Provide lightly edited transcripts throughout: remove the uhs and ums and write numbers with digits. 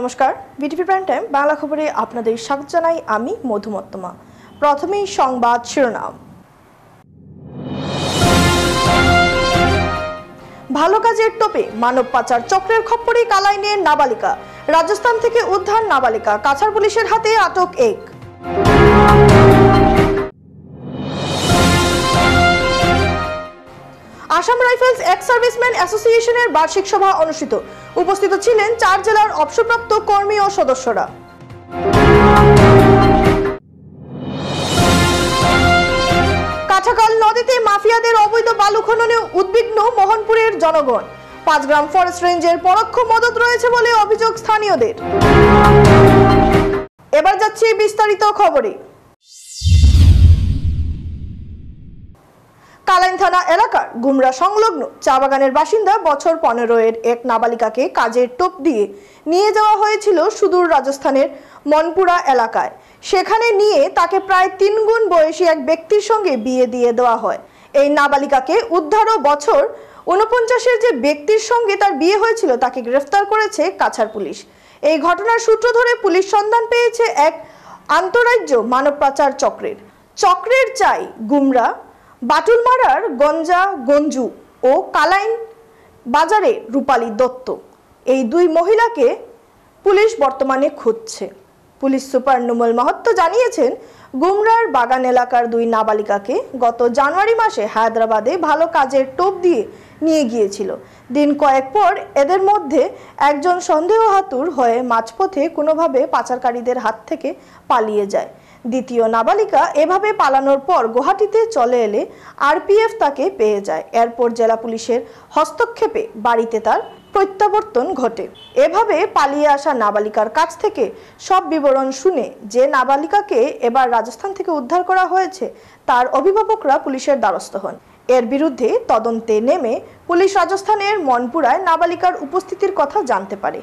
নমস্কার, BTV prime time Bangla খবরে আপনাদের স্বাগত জানাই আমি মধুমত্তমা। প্রথমেই সংবাদ শিরোনাম। ভালো কাজের টোপে মানব পাচার চক্রের খপ্পরে কালাইনের নাবালিকা, রাজস্থান থেকে উদ্ধার নাবালিকা, কাছাড় পুলিশের হাতে আটক এক। আসাম রাইফেলস এক্স সার্ভিসম্যান অ্যাসোসিয়েশনের বার্ষিক সভা অনুষ্ঠিত। উপস্থিত ছিলেন 4 জেলার অবসরপ্রাপ্ত কর্মী ও সদস্যরা। কাঁঠাকাল নদীতে মাফিয়াদের অবৈধ বালু খননে উদ্বিগ্ন মোহনপুরের জনগণ। 5 গ্রাম ফরেস্ট রেঞ্জের পরোক্ষ মদত রয়েছে বলে অভিযোগ স্থানীয়দের। এবার যাচ্ছি বিস্তারিত খবরে। কালাইন থানা এলাকার গুমরা সংলগ্ন চা বাগানের বাসিন্দা বছর 15-এর এক নাবালিকাকে কাজের টোপ দিয়ে নিয়ে যাওয়া হয়েছিল সুদূর রাজস্থানের মনপুরা এলাকায়। সেখানে নিয়ে তাকে প্রায় 3 গুণ বয়সী এক ব্যক্তির সঙ্গে বিয়ে দিয়ে দেওয়া হয়। এই নাবালিকাকে উদ্ধার ও বছর 49-এর যে ব্যক্তির সঙ্গে তার বিয়ে হয়েছিল তাকে গ্রেফতার করেছে কাছাড় পুলিশ। এই ঘটনার সূত্র ধরে পুলিশ সন্ধান পেয়েছে এক আন্তঃরাজ্য মানব পাচার চক্রের চাই গুমরা, বাটুলমারার গঞ্জা গঞ্জু ও কালাইন বাজারে রূপালী দত্ত, এই 2 মহিলাকে পুলিশ বর্তমানে খুঁজছে। পুলিশ সুপার নুমল মাহাত্তো জানিয়েছেন, গুমরার বাগান এলাকার 2 নাবালিকাকে গত জানুয়ারি মাসে হায়দ্রাবাদে ভালো কাজের টোপ দিয়ে নিয়ে গিয়েছিল। দিন কয়েক পর এদের মধ্যে একজন সন্দেহহাতুর হয়ে মাঝপথে কোনোভাবে পাচারকারীদের হাত থেকে পালিয়ে যায়। দ্বিতীয় নাবালিকা এভাবে পালানোর পর গুয়াহাটিতে চলে এলে আরপিএফ তাকে পেয়ে যায়। এরপর জেলা পুলিশের হস্তক্ষেপে বাড়িতে তার প্রত্যাবর্তন ঘটে। এভাবে পালিয়ে আসা নাবালিকার কাছ থেকে সব বিবরণ শুনে যে নাবালিকাকে এবার রাজস্থান থেকে উদ্ধার করা হয়েছে তার অভিভাবকরা পুলিশের দ্বারস্থ হন। এর বিরুদ্ধে তদন্তে নেমে পুলিশ রাজস্থানের মনপুরায় নাবালিকার উপস্থিতির কথা জানতে পারে।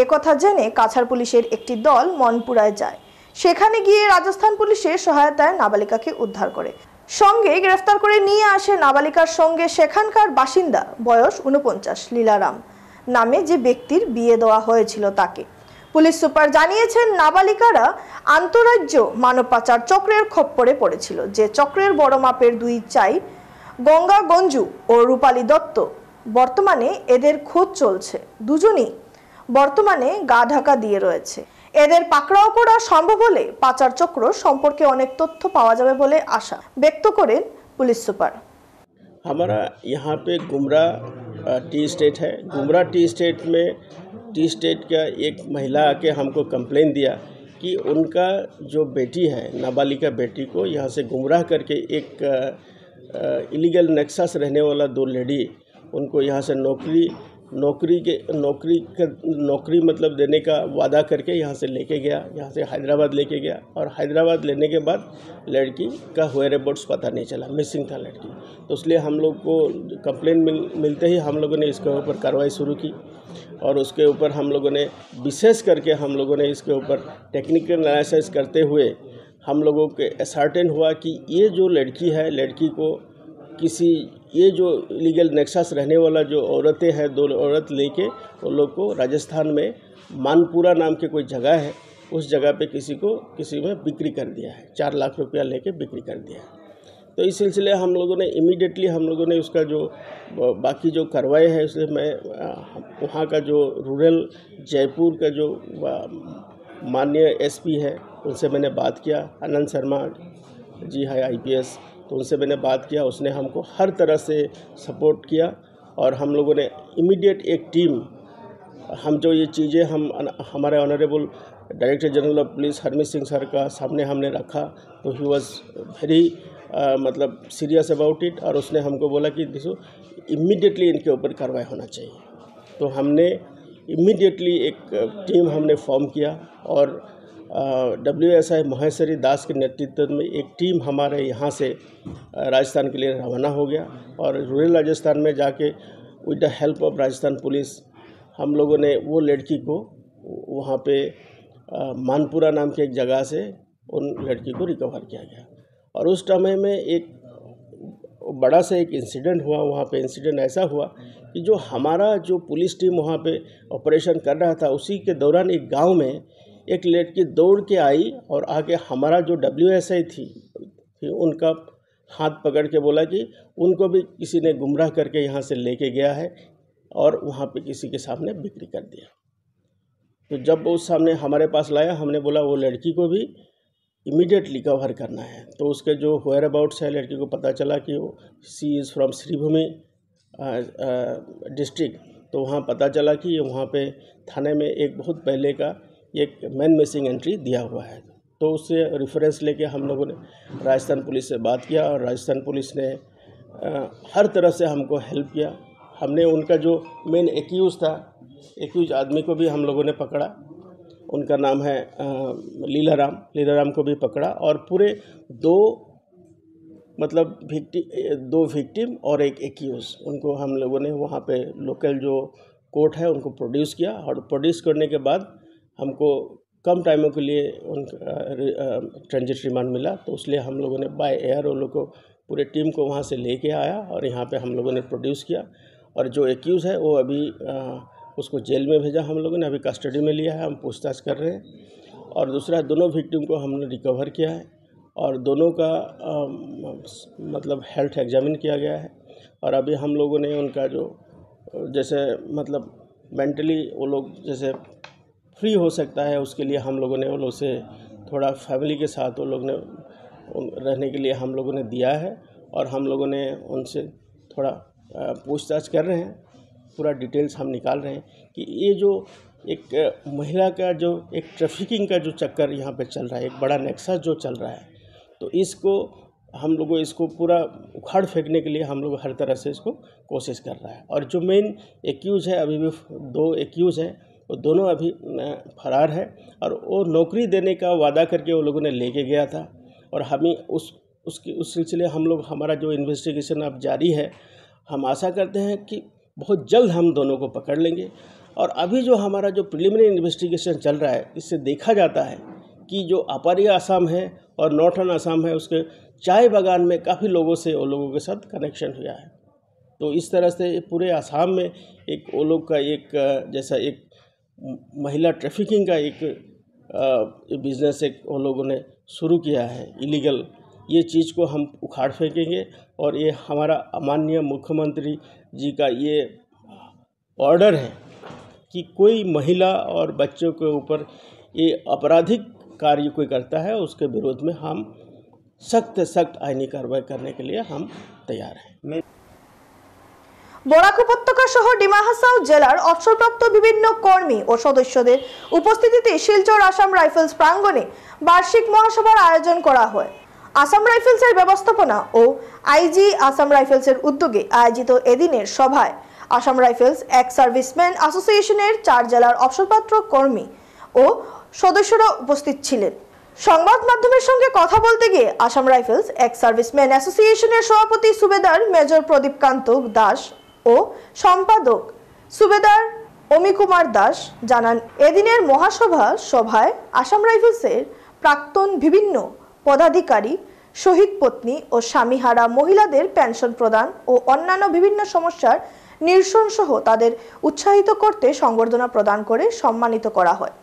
একথা জেনে কাছাড় পুলিশের একটি দল মনপুরায় যায়। সেখানে গিয়ে রাজস্থান পুলিশের সহায়তায় নাবালিকাকে উদ্ধার করে সঙ্গে গ্রেফতার করে নিয়ে আসে নাবালিকার সঙ্গে সেখানকার বাসিন্দা বয়স 49 লীলারাম নামে যে ব্যক্তির বিয়ে দেওয়া হয়েছিল তাকে। পুলিশ সুপার জানিয়েছেন, নাবালিকারা আন্তঃরাজ্য মানব পাচার চক্রের খপ্পরে পড়েছিল। যে চক্রের বড় মাপের 2 চাই গঙ্গা গঞ্জু ও রূপালী দত্ত, বর্তমানে এদের খোঁজ চলছে। দুজনই বর্তমানে গা ঢাকা দিয়ে রয়েছে। এদের পাকড়াও করা সম্ভব হলে পাচার চক্র সম্পর্কে অনেক তথ্য পাওয়া যাবে বলে আশা ব্যক্ত করেন পুলিশ সুপার। हमारा यहाँ पे गुमरा टी स्टेट है। गुमरा टी स्टेट में टी स्टेट का एक महिला आके हमको कंप्लेन दिया कि उनका जो बेटी है, नाबालिगा बेटी को यहाँ से गुमराह करके एक इलीगल नेक्सस रहने वाला 2 लेडी उनको यहाँ से नौकरी मतलब देने का वादा करके यहाँ से लेके गया, यहाँ से हैदराबाद लेके गया। और हैदराबाद लेने के बाद लड़की का व्हेयरअबाउट्स पता नहीं चला, मिसिंग था लड़की। तो इसलिए हम लोग को कंप्लेन मिलते ही हम लोगों ने इसके ऊपर कार्रवाई शुरू की। और उसके ऊपर हम लोगों ने विशेष करके इसके ऊपर टेक्निकल एनालिसिस करते हुए हम लोगों के सर्टेन हुआ कि ये जो लड़की है, लड़की को ये जो इलीगल नेक्सस रहने वाला जो औरतें हैं, 2 औरत लेके उन लोग को राजस्थान में मानपुरा नाम के कोई जगह है, उस जगह पे किसी में बिक्री कर दिया है। 4 लाख रुपया लेके बिक्री कर दिया है। तो इस सिलसिले हम लोगों ने इमीडिएटली उसका जो बाकी जो कार्रवाई है उसमें मैं वहाँ का जो रूरल जयपुर का जो माननीय एसपी है उनसे मैंने बात किया, आनंद शर्मा जी है IPS, तो उनसे मैंने बात किया। उसने हमको हर तरह से सपोर्ट किया और हम लोगों ने इमीडिएट एक टीम, हम जो ये चीज़ें हमारे honourable director general of police Harmeet Singh sir का सामने हमने रखा, तो ही वॉज वेरी मतलब सीरियस अबाउट इट। और उसने हमको बोला कि देखो इमीडिएटली इनके ऊपर कार्रवाई होना चाहिए। तो हमने इमीडिएटली एक टीम हमने फॉर्म किया और WSI महेश्वरी दास के नेतृत्व में एक टीम हमारे यहाँ से राजस्थान के लिए रवाना हो गया। और रूरल राजस्थान में जाके with the help of Rajasthan police हम लोगों ने वो लड़की को वहाँ पे मानपुरा नाम की एक जगह से उन लड़की को रिकवर किया गया। और उस समय में एक बड़ा सा एक इंसिडेंट हुआ। वहाँ पे इंसिडेंट ऐसा हुआ कि जो हमारा जो पुलिस टीम वहाँ पे ऑपरेशन कर रहा था, उसी के दौरान एक गांव में एक लड़की दौड़ के आई और आके हमारा जो WSI थी उनका हाथ पकड़ के बोला कि उनको भी किसी ने गुमराह करके यहाँ से लेके गया है और वहाँ पे किसी के सामने बिक्री कर दिया। तो जब वो सामने हमारे पास लाया, हमने बोला वो लड़की को भी इमीडिएटली कवर करना है। तो उसके जो वेयर अबाउट्स है, लड़की को पता चला कि वो सी इज़ फ्रॉम श्रीभूमि डिस्ट्रिक्ट। तो वहाँ पता चला कि वहाँ पे थाने में एक बहुत पहले का एक मैन मिसिंग एंट्री दिया हुआ है। तो उससे रेफरेंस लेके हम लोगों ने राजस्थान पुलिस से बात किया और राजस्थान पुलिस ने हर तरह से हमको हेल्प किया। हमने उनका जो मेन एक्यूज आदमी को भी हम लोगों ने पकड़ा। उनका नाम है लीलाराम को भी पकड़ा और पूरे दो विक्टिम और एक एक्यूज, उनको हम लोगों ने वहाँ पे लोकल जो कोर्ट है उनको प्रोड्यूस किया। और प्रोड्यूस करने के बाद हमको कम टाइमों के लिए उनका ट्रांजिट रिमांड मिला। तो इसलिए हम लोगों ने बाय एयर उन लोग को पूरे टीम को वहाँ से लेके आया और यहाँ पे हम लोगों ने प्रोड्यूस किया। और जो एक्यूज़ है वो अभी उसको जेल में भेजा, हम लोगों ने अभी कस्टडी में लिया है, हम पूछताछ कर रहे हैं। और दूसरा, दोनों विक्टिम को हमने रिकवर किया है और दोनों का मतलब हेल्थ एग्जामिन किया गया है। और अभी हम लोगों ने उनका जो जैसे मतलब मेंटली वो लोग जैसे फ्री हो सकता है, उसके लिए हम लोगों ने वो लोग से थोड़ा फैमिली के साथ वो लोग ने रहने के लिए हम लोगों ने दिया है। और हम लोगों ने उनसे थोड़ा पूछताछ कर रहे हैं, पूरा डिटेल्स हम निकाल रहे हैं कि ये जो एक महिला का जो एक ट्रैफिकिंग का जो चक्कर यहाँ पे चल रहा है, एक बड़ा नेक्सस जो चल रहा है, तो इसको हम लोग इसको पूरा उखाड़ फेंकने के लिए हम लोग हर तरह से इसको कोशिश कर रहा है। और जो मेन एक्यूज़ है, अभी भी 2 एक्यूज़ हैं, वो दोनों अभी फरार है। और वो नौकरी देने का वादा करके वो लोगों ने लेके गया था। और हमें उस सिलसिले हम लोग, हमारा जो इन्वेस्टिगेशन अब जारी है, हम आशा करते हैं कि बहुत जल्द हम दोनों को पकड़ लेंगे। और अभी जो हमारा जो प्रिलिमिनरी इन्वेस्टिगेशन चल रहा है, इससे देखा जाता है कि जो अपारी आसाम है और नॉर्थर्न आसाम है, उसके चाय बागान में काफ़ी लोगों से वो लोगों के साथ कनेक्शन हुआ है। तो इस तरह से पूरे आसाम में एक वो लोग का एक जैसा एक महिला ट्रैफिकिंग का एक बिज़नेस एक वो लोगों ने शुरू किया है इलीगल। ये चीज़ को हम उखाड़ फेंकेंगे और ये हमारा माननीय मुख्यमंत्री जी का ये ऑर्डर है कि कोई महिला और बच्चों के ऊपर ये आपराधिक कार्य कोई करता है, उसके विरोध में हम सख्त आईनी कार्रवाई करने के लिए हम तैयार हैं। বরাক উপত্যকা সহ ডিমা হাসাও জেলার অবসরপ্রাপ্ত বিভিন্ন কর্মী ও সদস্যদের উপস্থিতিতে শিলচর আসাম রাইফেলস প্রাঙ্গণে বার্ষিক মহাসভার আয়োজন করা হয়। আসাম রাইফেলসের ব্যবস্থাপনা ও আইজি আসাম রাইফেলসের উদ্যোগে আয়োজিত এদিনের সভায় আসাম রাইফেলস এক সার্ভিসম্যান অ্যাসোসিয়েশনের 4 জেলার অবসরপ্রাপ্ত কর্মী ও সদস্যরা উপস্থিত ছিলেন। সংবাদ মাধ্যমের সঙ্গে কথা বলতে গিয়ে আসাম রাইফেলস এক সার্ভিসম্যান অ্যাসোসিয়েশনের সভাপতি সুবেদার মেজর প্রদীপকান্ত দাস ও সম্পাদক সুবেদার অমিকুমার দাস জানান, এদিনের সভায় আসাম রাইফেলসের প্রাক্তন বিভিন্ন পদাধিকারী, শহীদ পত্নী ও স্বামীহারা মহিলাদের পেনশন প্রদান ও অন্যান্য বিভিন্ন সমস্যার নিরসন সহ তাদের উৎসাহিত করতে সংবর্ধনা প্রদান করে সম্মানিত করা হয়।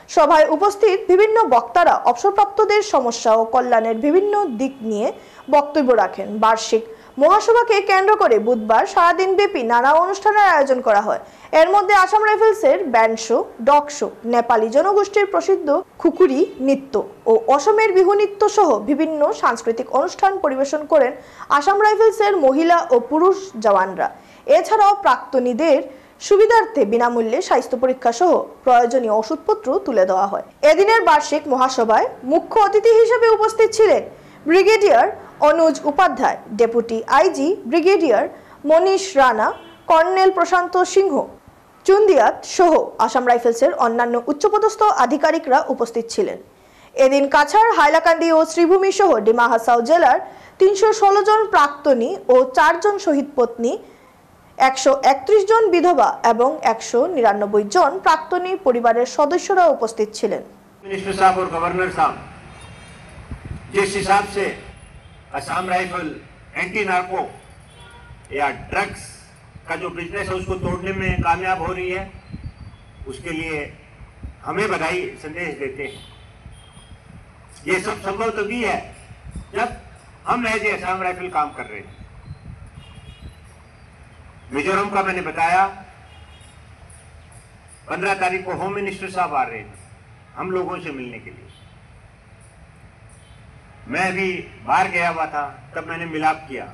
সভায় উপস্থিত বিভিন্ন বক্তারা অবসরপ্রাপ্তদের সমস্যা ও কল্যাণের বিভিন্ন দিক নিয়ে বক্তব্য রাখেন। বার্ষিক মহাসভাকে কেন্দ্র করে বুধবার সারাদিন ব্যাপী নানা অনুষ্ঠানের আয়োজন করা হয়। এর মধ্যে আসাম রাইফেলসের band show, dog show, Nepali জনগোষ্ঠীর প্রসিদ্ধ খুকুরি নৃত্য ও অসমের বিহু নৃত্য সহ বিভিন্ন সাংস্কৃতিক অনুষ্ঠান পরিবেশন করেন আসাম রাইফেলসের মহিলা ও পুরুষ জওয়ানরা। এছাড়াও প্রাক্তনীদের সুবিধার্থে বিনামূল্যে স্বাস্থ্য পরীক্ষা সহ প্রয়োজনীয় ওষুধপত্র তুলে দেওয়া হয়। এদিনের বার্ষিক মহাসভায় মুখ্য অতিথি হিসেবে উপস্থিত ছিলেন ব্রিগেডিয়ার অনুজ উপাধ্যায়, ডেপুটি আইজি ব্রিগেডিয়ার মনীষ রানা, কর্নেল প্রশান্ত সিংহ চুন্দিয়াত সহ আসাম রাইফেলসের অন্যান্য উচ্চপদস্থ আধিকারিকরা উপস্থিত ছিলেন। এদিন কাছাড়, হাইলাকান্দি ও শ্রীভূমি সহ ডিমা হাসাও জেলার 316 জন প্রাক্তনী ও 4 জন শহীদ পত্নী, 131 জন বিধবা এবং 199 জন প্রাক্তনী পরিবারের সদস্যরা উপস্থিত ছিলেন। मिनिस्टर साहब और गवर्नर साहब जिस हिसाब से असम राइफल एंटी नार्को या ड्रग्स का जो बिजनेस है उसको तोड़ने में कामयाब हो रही है, उसके लिए हमें बधाई संदेश देते हैं। ये सब संभव तभी है जब हम एज असम राइफल काम कर रहे हैं। मिजोरम का मैंने बताया 15 तारीख को होम मिनिस्टर साहब आ रहे थे हम लोगों से मिलने के लिए। मैं भी बाहर गया हुआ था, तब मैंने मिलाप किया।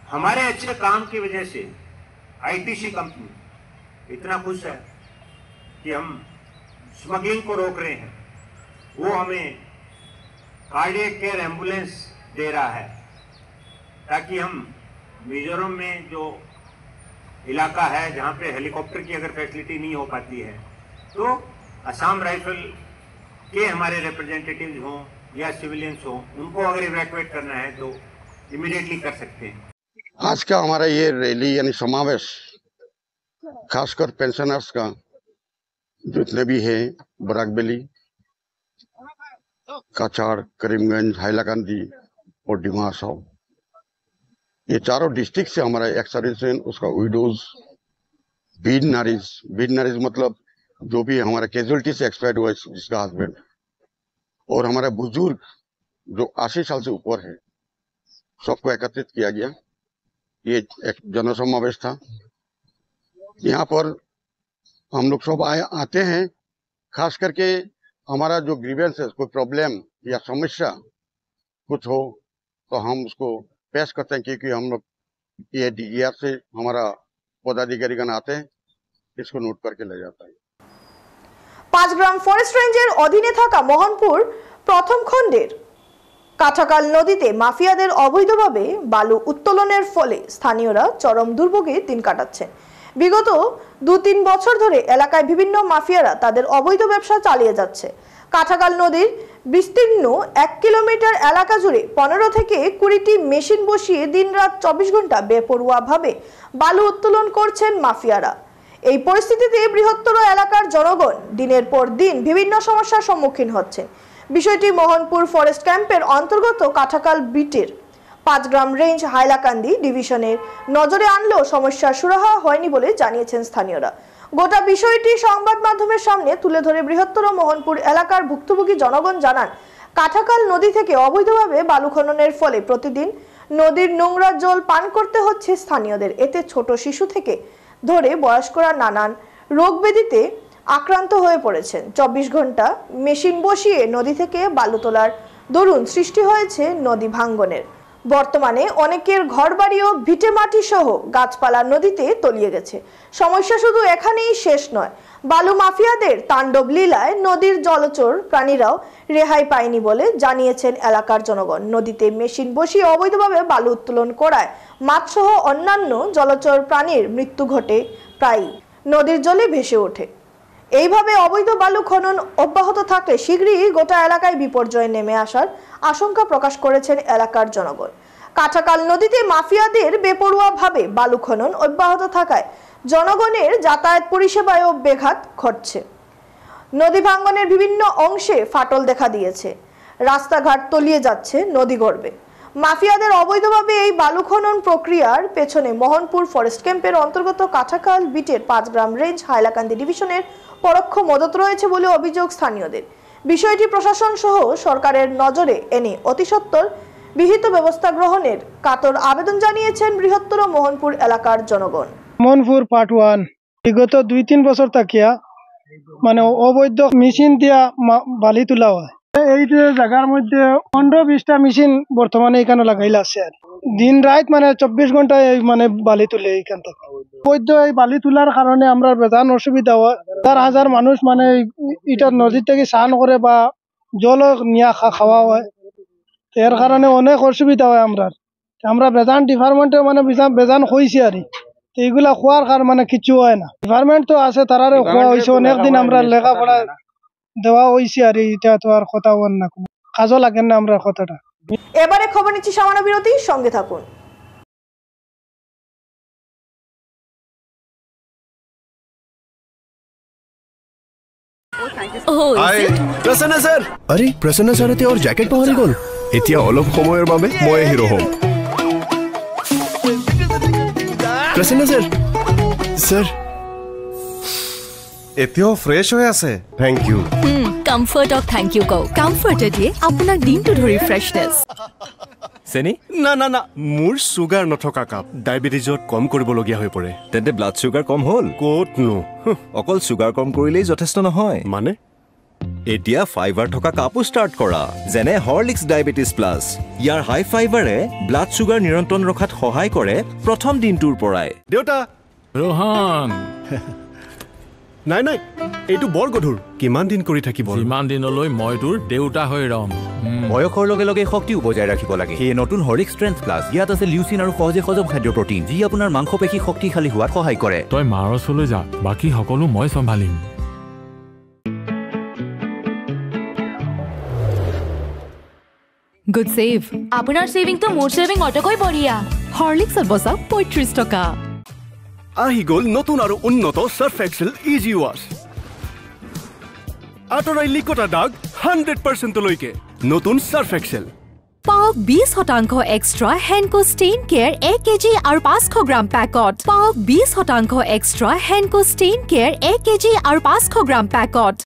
हमारे अच्छे काम की वजह से आईटीसी कंपनी इतना खुश है कि हम स्मगलिंग को रोक रहे हैं। वो हमें कार्डियक केयर एम्बुलेंस दे रहा है ताकि हम मिजोरम में जो इलाका है जहाँ पे हेलीकॉप्टर की अगर फैसिलिटी नहीं हो पाती है तो असम राइफल के हमारे रिप्रेजेंटेटिव्स हों या सिविलियंस हों, उनको अगर इवैक्यूएट करना है तो इमीडिएटली कर सकते हैं। आज का हमारा ये रैली यानी समावेश खासकर पेंशनर्स का जितने भी है बराकबेली, काचार, करीमगंज, हाइलाकांदी और डिमा हासाओ, ये चारों डिस्ट्रिक्ट से हमारा एक्स सर्विसमैन, उसका विडोज, बीड नारीज मतलब जो भी हमारा कैजुअलिटी से एक्सपायर्ड हुआ जिसका हस्बैंड, और हमारा बुजुर्ग जो 80 साल से ऊपर है, सबको एकत्रित किया गया। ये एक जनसमावेश था। यहाँ पर हम लोग सब आते हैं, खास करके हमारा जो ग्रीवेंस है, कोई प्रॉब्लम या समस्या कुछ हो तो हम उसको पेश करते हैं, क्योंकि हम लोग ये डीजीआर से हमारा पदाधिकारीगण आते हैं, इसको नोट करके ले जाता है। 5 গ্রাম ফরেস্ট রেঞ্জের অধীনে থাকা মোহনপুর প্রথম খণ্ডের কাঁঠাকাল নদীতে মাফিয়াদের অবৈধভাবে বালু উত্তোলনের ফলে স্থানীয়রা চরম দুর্ভোগে দিন কাটাচ্ছেন। বিগত 2-3 বছর ধরে এলাকায় বিভিন্ন মাফিয়ারা তাদের অবৈধ ব্যবসা চালিয়ে যাচ্ছে। কাঁঠাকাল নদীর বিস্তীর্ণ 1 কিলোমিটার এলাকা জুড়ে 15 থেকে 20টি মেশিন বসিয়ে দিনরাত 24 ঘন্টা বেপরোয়াভাবে বালু উত্তোলন করছেন মাফিয়ারা। এই পরিস্থিতিতে বৃহত্তর এলাকার জনগণ দিনের পর দিন বিভিন্ন সমস্যার সম্মুখীন হচ্ছেন। বিষয়টি মোহনপুর ফরেস্ট ক্যাম্পের অন্তর্গত কাঁঠাকাল বিটের 5 গ্রাম রেঞ্জ হাইলাকান্দি ডিভিশনের নজরে আনলেও সমস্যার সুরাহা হয়নি বলে জানিয়েছেন স্থানীয়রা। গোটা বিষয়টি সংবাদ মাধ্যমের সামনে তুলে ধরে বৃহত্তর মোহনপুর এলাকার ভুক্তভোগী জনগণ জানান, কাঁঠাকাল নদী থেকে অবৈধভাবে বালু খননের ফলে প্রতিদিন নদীর নোংরা জল পান করতে হচ্ছে স্থানীয়দের। এতে ছোট শিশু থেকে ধরে বয়স্করা নানান রোগ ব্যাধিতে আক্রান্ত হয়ে পড়েছেন। 24 ঘন্টা মেশিন বসিয়ে নদী থেকে বালু তোলার দরুন সৃষ্টি হয়েছে নদী ভাঙ্গনের। বর্তমানে অনেকের ঘরবাড়ি ও ভিটে মাটি সহ গাছপালা নদীতে তলিয়ে গেছে। সমস্যা শুধু এখানেই শেষ নয়, বালু মাফিয়াদের তাণ্ডব লীলায় নদীর জলচর প্রাণীরাও রেহাই পায়নি বলে জানিয়েছেন এলাকার জনগণ। নদীতে মেশিন বসিয়ে অবৈধভাবে বালু উত্তোলন করায় মাছসহ অন্যান্য জলচর প্রাণীর মৃত্যু ঘটে, প্রায়ই নদীর জলে ভেসে ওঠে। এইভাবে অবৈধ বালু খনন অব্যাহত থাকলে শীঘ্রই গোটা এলাকায় বিপর্যয় নেমে আসার আশঙ্কা প্রকাশ করেছেন এলাকার জনগণ। কাঁঠাকাল নদীতে মাফিয়াদের বেপরোয়াভাবে বালু খনন অব্যাহত থাকায় জনগণের যাতায়াত পরিষেবায়ও ব্যাঘাত ঘটছে। নদী ভাঙ্গনের বিভিন্ন অংশে ফাটল দেখা দিয়েছে, রাস্তাঘাট তলিয়ে যাচ্ছে নদীগর্ভে। মাফিয়াদের অবৈধভাবে এই বালু খনন প্রক্রিয়ার পেছনে মোহনপুর ফরেস্ট ক্যাম্পের অন্তর্গত কাঁঠাকাল বিটের 5 গ্রাম রেঞ্জ হাইলাকান্দি ডিভিশনের পরোক্ষ মদত রয়েছে বলে অভিযোগ স্থানীয়দের। বিষয়টি প্রশাসন সহ সরকারের নজরে এনে অতিসত্বর বিহিত ব্যবস্থা গ্রহণের কাতর আবেদন জানিয়েছেন বৃহত্তর মোহনপুর এলাকার জনগণ। মোহনপুর পার্ট 1 বিগত 2-3 বছর তাকিয়া মানে অবৈধ মেশিন দিয়া বালি তোলা হয়। এই যে জায়গার মধ্যে 15-20টা মেশিন বর্তমানে এখানে লাগাইলা আছে। আর দিন রাত মানে 24 ঘন্টায় মানে বালি তুলে এখান থেকে। অবৈধ এই বালি তোলার কারণে আমরা প্রধান অসুবিধা হয়। হাজার মানুষ মানে এটা নদী থেকে স্নান করে বা জল নিয়ে খাওয়া হয়, এর কারণে অনেক অসুবিধা হয়। আমরা বেজান ডিপার্টমেন্টে মানে বেজান হয়েছি আর এইগুলা খোয়ার কারণ মানে কিছু হয় না। ডিপার্টমেন্ট তো আছে, তারারে খোয়া হয়েছে অনেকদিন, আমরা লেখাপড়া দেওয়া হয়েছে আর এটা তো আর কথা বল না, কোনো কাজও লাগে না আমরা কথাটা। এবারে খবর নিচ্ছি সামান্য বিরতি, সঙ্গে থাকুন। प्रसन्न सर, अरे प्रसन्न सर और जैकेट पहरी गल এতিয়া অলপ সময়ৰ বাবে মই হিৰো হম। প্ৰসন্ন স্যার স্যার এতিয়াও ফ্ৰেছ হৈ আছে থ্যাংক ইউ কমফৰ্টক থেংক ইউ কও কমফৰ্টে দিয়ে আপোনাক দিনটো ধৰি ফ্ৰেছনেছ চেনি না না না মোৰ চুগাৰ নথকা কাপ ডায়েবেটিছত কম কৰিবলগীয়া হৈ পৰে তেন্তে ব্লাড সুগাৰ কম হ'ল ক'তনো অকল সুগাৰ কম কৰিলেই যথেষ্ট নহয় মানে এতিয়া ফাইবাৰ থকা কাপো ষ্টাৰ্ট কৰা যেনে হৰলিক্স ডায়েবেটিছ প্লাছ ইয়াৰ হাই ফাইবাৰে ব্লাড সুগাৰ নিয়ন্ত্ৰণ ৰখাত সহায় কৰে প্ৰথম দিনটোৰ পৰাই দেউতা ৰোহন নাই নাই এইটো বৰ গধুৰ কিমান দিন কৰি থাকিব ইমান দিনলৈ মই তোৰ দেউতা হৈ ৰম বয়সৰ লগে লগে শক্তিও বজাই ৰাখিব লাগে এই নতুন হৰিক ষ্ট্ৰেন্থ প্লাছ ইয়াত আছে লিউচিন আৰু সহজে হজম খাদ্য প্ৰটিন যি আপোনাৰ মাংসপেশী শক্তিশালী হোৱাত সহায় কৰে তই মাৰ ওচৰলৈ যা বাকী সকলো মই চম্ভালিম গুড সেভ আপোনাৰ সেভিং তো মোৰ সেভিং অটকৈ বঢ়িয়া হৰলিক্সত বচা ৩৫ টকা আহি গ'ল নতুন আৰু উন্নত সাৰ্ফ এক্সেল ইজি ৱাছ আঁতৰাই লিকতা দাগ 100% লৈকে নতুন সাৰ্ফ এক্সেল পাওক 20% এক্সট্ৰা হেনকো ষ্টেইন কেয়াৰ 1 কেজি আৰু 500 গ্ৰাম পেকত পাওক 20% এক্সট্ৰা হেনকো ষ্টেইন কেয়াৰ 1 কেজি আৰু 500 গ্ৰাম পেকত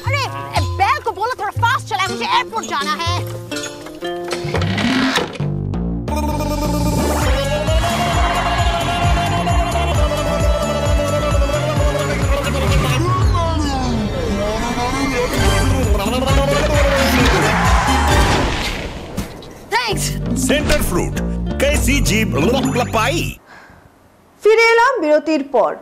अरे बैग को बोलो थोड़ा फास्ट चलाए मुझे एयरपोर्ट जाना है थैंक्स सेंटर फ्रूट कैसी जीभ लपाई ফিরে এলাম বিরতির পর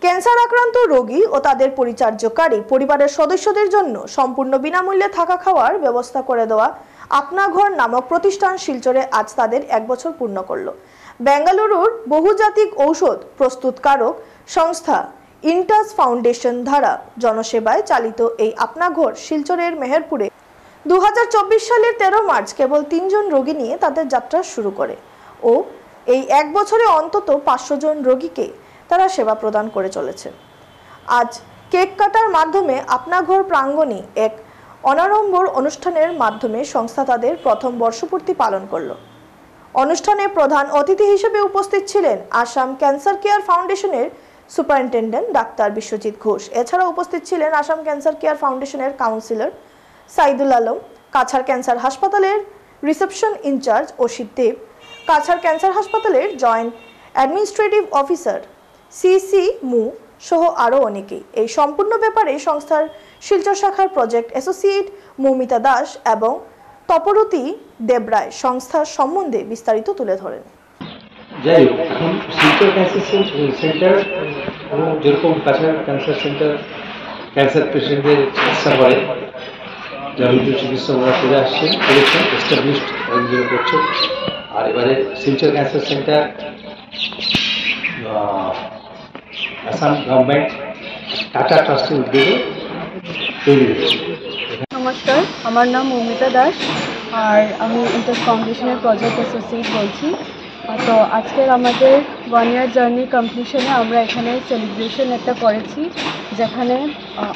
ক্যান্সার আক্রান্ত রোগী ও তাদের পরিচর্যকারী পরিবারের সদস্যদের জন্য সম্পূর্ণ বিনামূল্যে থাকা খাওয়ার ব্যবস্থা করে দেওয়া আপনা ঘর নামক প্রতিষ্ঠান শিলচরে আজ তাদের 1 বছর পূর্ণ করলো বেঙ্গালুরুর বহুজাতিক ঔষধ প্রস্তুতকারক সংস্থা ইন্টাস ফাউন্ডেশন দ্বারা জনসেবায় চালিত এই আপনা ঘর শিলচরের মেহেরপুরে 2024 সালের 13 মার্চ কেবল 3 জন রোগী নিয়ে তাদের যাত্রা শুরু করে ও এই 1 বছরে অন্তত 500 জন রোগীকে তারা সেবা প্রদান করে চলেছে আজ কেক কাটার মাধ্যমে আপনা ঘর প্রাঙ্গণে এক অনাড়ম্বর অনুষ্ঠানের মাধ্যমে সংস্থা তাদের প্রথম বর্ষপূর্তি পালন করলো অনুষ্ঠানে প্রধান অতিথি হিসেবে উপস্থিত ছিলেন আসাম ক্যান্সার কেয়ার ফাউন্ডেশনের সুপারিনটেন্ডেন্ট ডাক্তার বিশ্বজিৎ ঘোষ এছাড়া উপস্থিত ছিলেন আসাম ক্যান্সার কেয়ার ফাউন্ডেশনের কাউন্সিলর সাইদুল আলম কাছাড় ক্যান্সার হাসপাতালের রিসেপশন ইনচার্জ অসিত দেব কাছাড় ক্যান্সার হাসপাতালের জয়েন্ট অ্যাডমিনিস্ট্রেটিভ অফিসার সিসি মু সহ আরও অনেকেই এই সম্পূর্ণ ব্যাপারে সংস্থার শিলচর শাখার প্রজেক্ট অ্যাসোসিয়েট মৌমিতা দাস এবং তপরতী দেবরায় সংস্থার সম্বন্ধে বিস্তারিত তুলে ধরেন যাই হোক এখন শিলচর ক্যান্সার সেন্টার যেরকম কাছাড় ক্যান্সার সেন্টার ক্যান্সার পেশেন্টদের চিকিৎসা করে যাবতীয় চিকিৎসা ওরা করে আসছেন করেছেন এস্টাবলিশড অনেকগুলো করছেন আর এবারে Silchar cancer centre Assam government tata ট্রাস্টের উদ্যোগে তৈরি হয়েছে নমস্কার আমার নাম মৌমিতা দাস আর আমি ইন্টাস ফাউন্ডেশনের প্রজেক্ট অ্যাসোসিয়েট বলছি তো আজকের আমাদের 1 ইয়ার জার্নি কমপ্লিশনে আমরা এখানে সেলিব্রেশন একটা করেছি যেখানে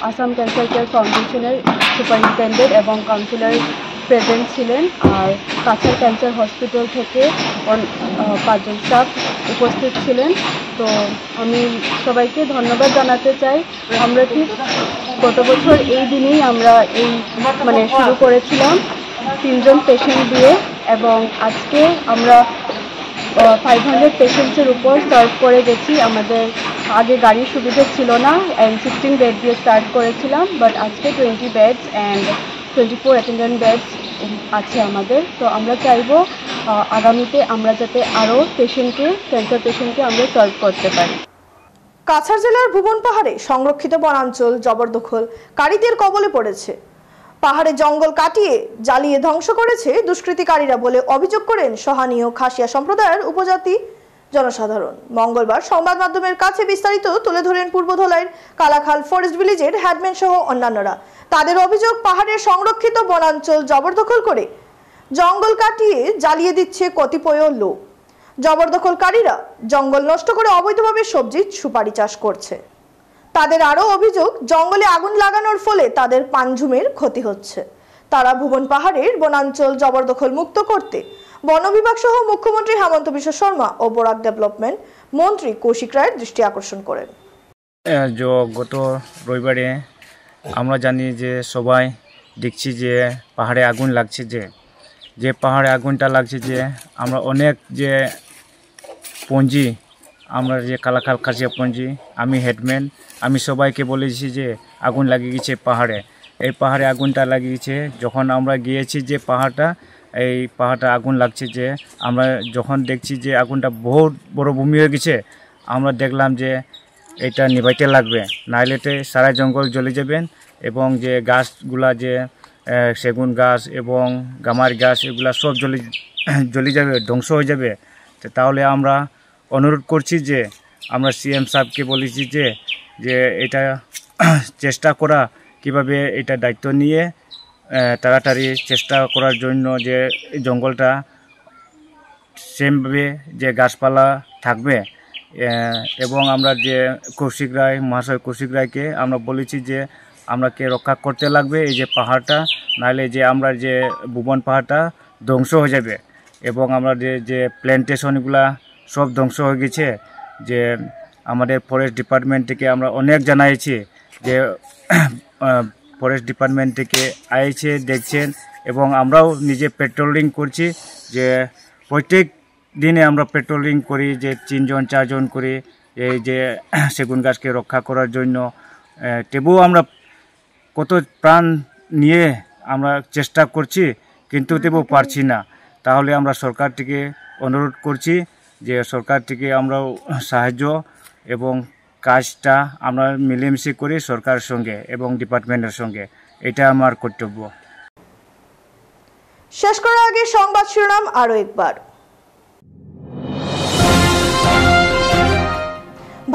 আসাম ক্যান্সার কেয়ার ফাউন্ডেশনের সুপারিনটেন্ডেন্ট এবং কাউন্সিলর প্রেজেন্ট ছিলেন আর কাছাড় ক্যান্সার হসপিটাল থেকে 5 জন স্টাফ উপস্থিত ছিলেন তো আমি সবাইকে ধন্যবাদ জানাতে চাই আমরা ঠিক গত বছর এই দিনেই আমরা এই শুরু করেছিলাম 3 জন পেশেন্ট দিয়ে এবং আজকে আমরা 500 পেশেন্টসের উপর সার্ভ করে গেছি আমাদের আগে গাড়ির সুবিধা ছিল না অ্যান্ড 16 বেড দিয়ে স্টার্ট করেছিলাম বাট আজকে 20 বেডস অ্যান্ড 24 অ্যাটেন্ডেন্ট বেডস আছে আমাদের তো আমরা চাইবো আগামীতে আমরা যাতে আরও ক্যান্সার পেশেন্টকে আমরা সার্ভ করতে পারি কাছাড় জেলার ভুবন পাহাড়ে সংরক্ষিত বনাঞ্চল জবরদখলকারীদের কবলে পড়েছে পাহাড়ে জঙ্গল কাটিয়ে জ্বালিয়ে ধ্বংস করেছে দুষ্কৃতিকারীরা বলে অভিযোগ করেন সহানীয় খাসিয়া সম্প্রদায়ের উপজাতি জনসাধারণ মঙ্গলবার সংবাদ মাধ্যমের কাছে বিস্তারিত তুলে ধরেন পূর্বধলাইয়ের কালাখাল ফরেস্ট ভিলেজের হেডম্যান সহ অন্যান্যরা তাদের অভিযোগ পাহাড়ের সংরক্ষিত বনাঞ্চল জবরদখল করে জঙ্গল কাটিয়ে জ্বালিয়ে দিচ্ছে কতিপয় লোক জবরদখলকারীরা জঙ্গল নষ্ট করে অবৈধভাবে সবজি সুপারি চাষ করছে তাদের আরও অভিযোগ জঙ্গলে আগুন লাগানোর ফলে তাদের পানঝুমের ক্ষতি হচ্ছে তারা ভুবন পাহাড়ের বনাঞ্চল জবরদখল মুক্ত করতে বন বিভাগ সহ মুখ্যমন্ত্রী হেমন্ত বিশ্ব শর্মা ও বরাক ডেভেলপমেন্ট মন্ত্রী কৌশিক রায়ের দৃষ্টি আকর্ষণ করেন। গত রবিবারে আমরা জানি যে সবাই দেখছি যে পাহাড়ে আগুন লাগছে, যে পাহাড়ে আগুনটা লাগছে, যে আমরা অনেক যে পঞ্জি, আমরা যে কালাখাল খাসিয়া পঞ্জি, আমি হেডম্যান, আমি সবাইকে বলেছি যে আগুন লাগিয়ে গেছে পাহাড়ে। এই পাহাড়ে আগুনটা লাগিয়েছে যখন আমরা গিয়েছি যে এই পাহাড়টা আগুন লাগছে, যে আমরা যখন দেখছি যে আগুনটা বহুত বড় ভূমি হয়ে গেছে, আমরা দেখলাম যে এটা নিভাইতে লাগবে, নাইলেতে সারা জঙ্গল জ্বলে যাবেন এবং যে গাছগুলা যে সেগুন গাছ এবং গামার গাছ এগুলা সব জ্বলে যাবে, ধ্বংস হয়ে যাবে। তাহলে আমরা অনুরোধ করছি যে আমরা সিএম সাহেবকে বলেছি যে এটা চেষ্টা করা কিভাবে এটা দায়িত্ব নিয়ে তাড়াতাড়ি চেষ্টা করার জন্য যে জঙ্গলটা সেমভাবে যে গাছপালা থাকবে। এবং আমরা যে কৌশিক রায় মহাশয় কৌশিক রায়কে আমরা বলেছি যে আমরাকে রক্ষা করতে লাগবে এই যে পাহাড়টা, নাহলে যে আমরা যে ভুবন পাহাড়টা ধ্বংস হয়ে যাবে এবং আমরা যে প্ল্যান্টেশনগুলা সব ধ্বংস হয়ে গেছে। যে আমাদের ফরেস্ট ডিপার্টমেন্ট থেকে আমরা অনেক জানাইছি যে ফরেস্ট ডিপার্টমেন্ট থেকে আইছে দেখছেন এবং আমরাও নিজে পেট্রোলিং করছি, যে প্রত্যেক দিনে আমরা পেট্রোলিং করি, যে 3 জন 4 জন করি এই যে সেগুন গাছকে রক্ষা করার জন্য। তবুও আমরা কত প্রাণ নিয়ে আমরা চেষ্টা করছি কিন্তু তবুও পারছি না। তাহলে আমরা সরকার থেকে অনুরোধ করছি যে সরকার থেকে আমরাও সাহায্য এবং কাজটা আমরা মিলেমিশে করি সরকারের সঙ্গে এবং ডিপার্টমেন্টের সঙ্গে, এটা আমার কর্তব্য। শেষ করার আগে সংবাদ শিরোনাম আরো একবার।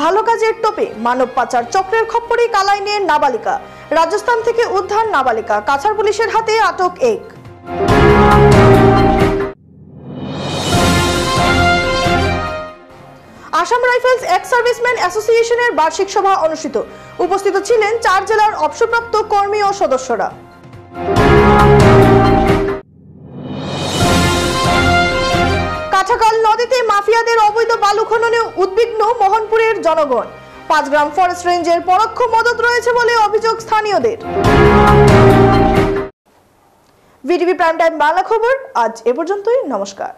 ভালো কাজের টোপে মানব পাচার চক্রের খপ্পরে কালাইনে নাবালিকা, রাজস্থান থেকে উদ্ধার নাবালিকা, কাছাড় পুলিশের হাতে আটক এক। আসাম রাইফেলস এক্স সার্ভিসম্যান অ্যাসোসিয়েশনের বার্ষিক সভা অনুষ্ঠিত, উপস্থিত ছিলেন 4 জেলার অবসরপ্রাপ্ত কর্মী ও সদস্যরা। কাঁঠাকাল নদীতে মাফিয়াদের অবৈধ বালু খননে উদ্বিগ্ন মোহনপুরের জনগণ, 5 গ্রাম ফরেস্ট রেঞ্জের পরোক্ষ মদত রয়েছে বলে অভিযোগ স্থানীয়দের। ভিটিভি প্রাইম টাইম বাংলা খবর আজ এ পর্যন্তই, নমস্কার।